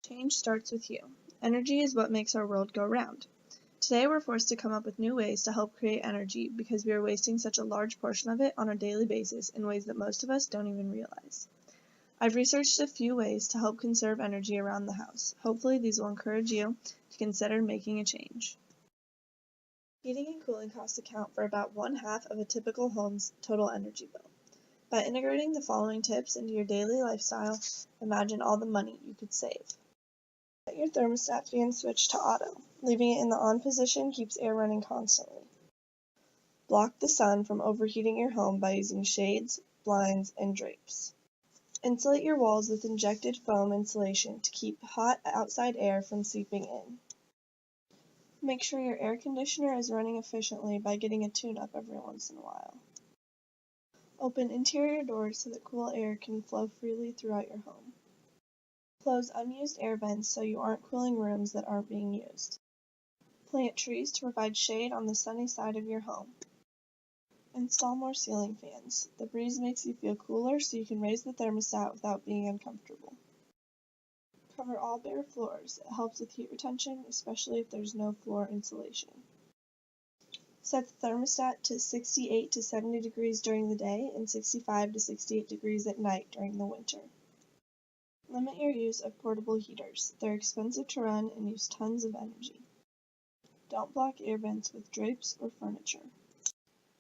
Change starts with you. Energy is what makes our world go round. Today we're forced to come up with new ways to help create energy because we are wasting such a large portion of it on a daily basis in ways that most of us don't even realize. I've researched a few ways to help conserve energy around the house. Hopefully these will encourage you to consider making a change. Heating and cooling costs account for about 1/2 of a typical home's total energy bill. By integrating the following tips into your daily lifestyle, imagine all the money you could save. Set your thermostat fan switch to auto. Leaving it in the on position keeps air running constantly. Block the sun from overheating your home by using shades, blinds, and drapes. Insulate your walls with injected foam insulation to keep hot outside air from seeping in. Make sure your air conditioner is running efficiently by getting a tune-up every once in a while. Open interior doors so that cool air can flow freely throughout your home. Close unused air vents so you aren't cooling rooms that aren't being used. Plant trees to provide shade on the sunny side of your home. Install more ceiling fans. The breeze makes you feel cooler so you can raise the thermostat without being uncomfortable. Cover all bare floors. It helps with heat retention, especially if there's no floor insulation. Set the thermostat to 68 to 70 degrees during the day and 65 to 68 degrees at night during the winter. Limit your use of portable heaters. They're expensive to run and use tons of energy. Don't block air vents with drapes or furniture.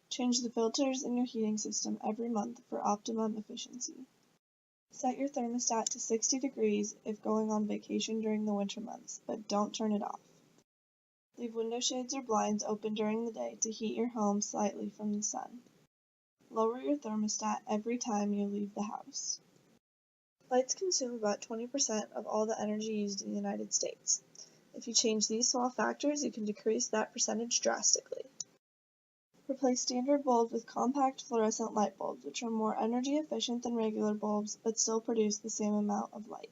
Change the filters in your heating system every month for optimum efficiency. Set your thermostat to 60 degrees if going on vacation during the winter months, but don't turn it off. Leave window shades or blinds open during the day to heat your home slightly from the sun. Lower your thermostat every time you leave the house. Lights consume about 20% of all the energy used in the United States. If you change these small factors, you can decrease that percentage drastically. Replace standard bulbs with compact fluorescent light bulbs, which are more energy efficient than regular bulbs but still produce the same amount of light.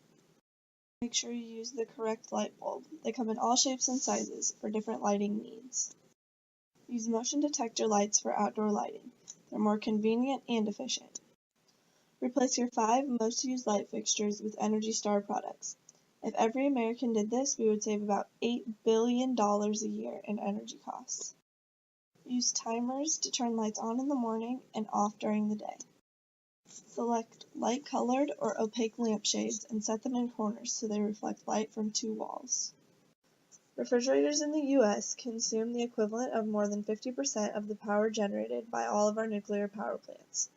Make sure you use the correct light bulb. They come in all shapes and sizes for different lighting needs. Use motion detector lights for outdoor lighting. They're more convenient and efficient. Replace your 5 most used light fixtures with ENERGY STAR products. If every American did this, we would save about $8 billion a year in energy costs. Use timers to turn lights on in the morning and off during the day. Select light-colored or opaque lampshades and set them in corners so they reflect light from 2 walls. Refrigerators in the U.S. consume the equivalent of more than 50% of the power generated by all of our nuclear power plants.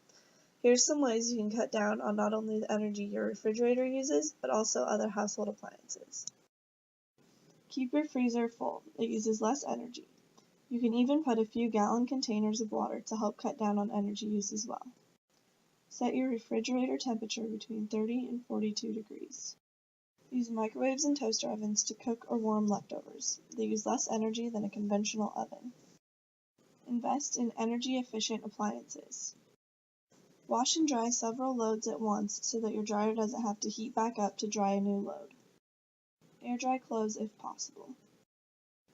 Here's some ways you can cut down on not only the energy your refrigerator uses, but also other household appliances. Keep your freezer full. It uses less energy. You can even put a few gallon containers of water to help cut down on energy use as well. Set your refrigerator temperature between 30 and 42 degrees. Use microwaves and toaster ovens to cook or warm leftovers. They use less energy than a conventional oven. Invest in energy-efficient appliances. Wash and dry several loads at once so that your dryer doesn't have to heat back up to dry a new load. Air dry clothes if possible.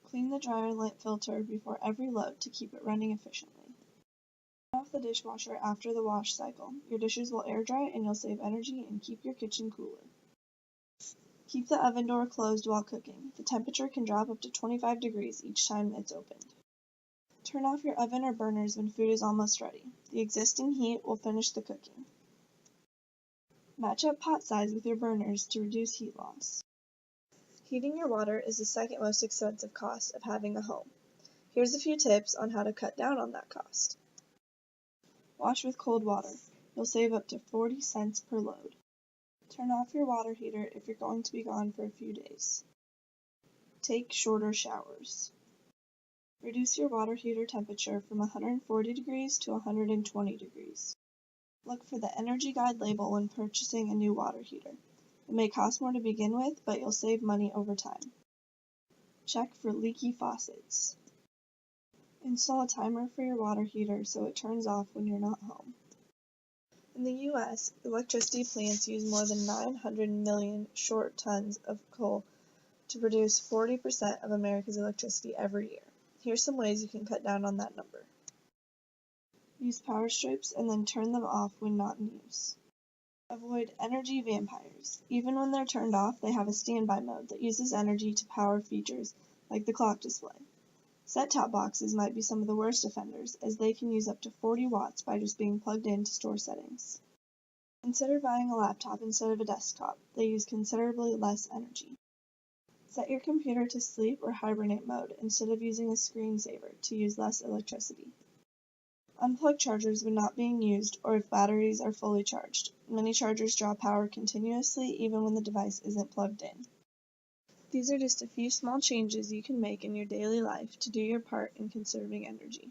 Clean the dryer lint filter before every load to keep it running efficiently. Turn off the dishwasher after the wash cycle. Your dishes will air dry and you'll save energy and keep your kitchen cooler. Keep the oven door closed while cooking. The temperature can drop up to 25 degrees each time it's opened. Turn off your oven or burners when food is almost ready. The existing heat will finish the cooking. Match up pot size with your burners to reduce heat loss. Heating your water is the second most expensive cost of having a home. Here's a few tips on how to cut down on that cost. Wash with cold water. You'll save up to 40 cents per load. Turn off your water heater if you're going to be gone for a few days. Take shorter showers. Reduce your water heater temperature from 140 degrees to 120 degrees. Look for the Energy Guide label when purchasing a new water heater. It may cost more to begin with, but you'll save money over time. Check for leaky faucets. Install a timer for your water heater so it turns off when you're not home. In the U.S., electricity plants use more than 900 million short tons of coal to produce 40% of America's electricity every year. Here's some ways you can cut down on that number. Use power strips and then turn them off when not in use. Avoid energy vampires. Even when they're turned off, they have a standby mode that uses energy to power features like the clock display. Set-top boxes might be some of the worst offenders, as they can use up to 40 watts by just being plugged in to store settings. Consider buying a laptop instead of a desktop. They use considerably less energy. Set your computer to sleep or hibernate mode instead of using a screensaver to use less electricity. Unplug chargers when not being used or if batteries are fully charged. Many chargers draw power continuously even when the device isn't plugged in. These are just a few small changes you can make in your daily life to do your part in conserving energy.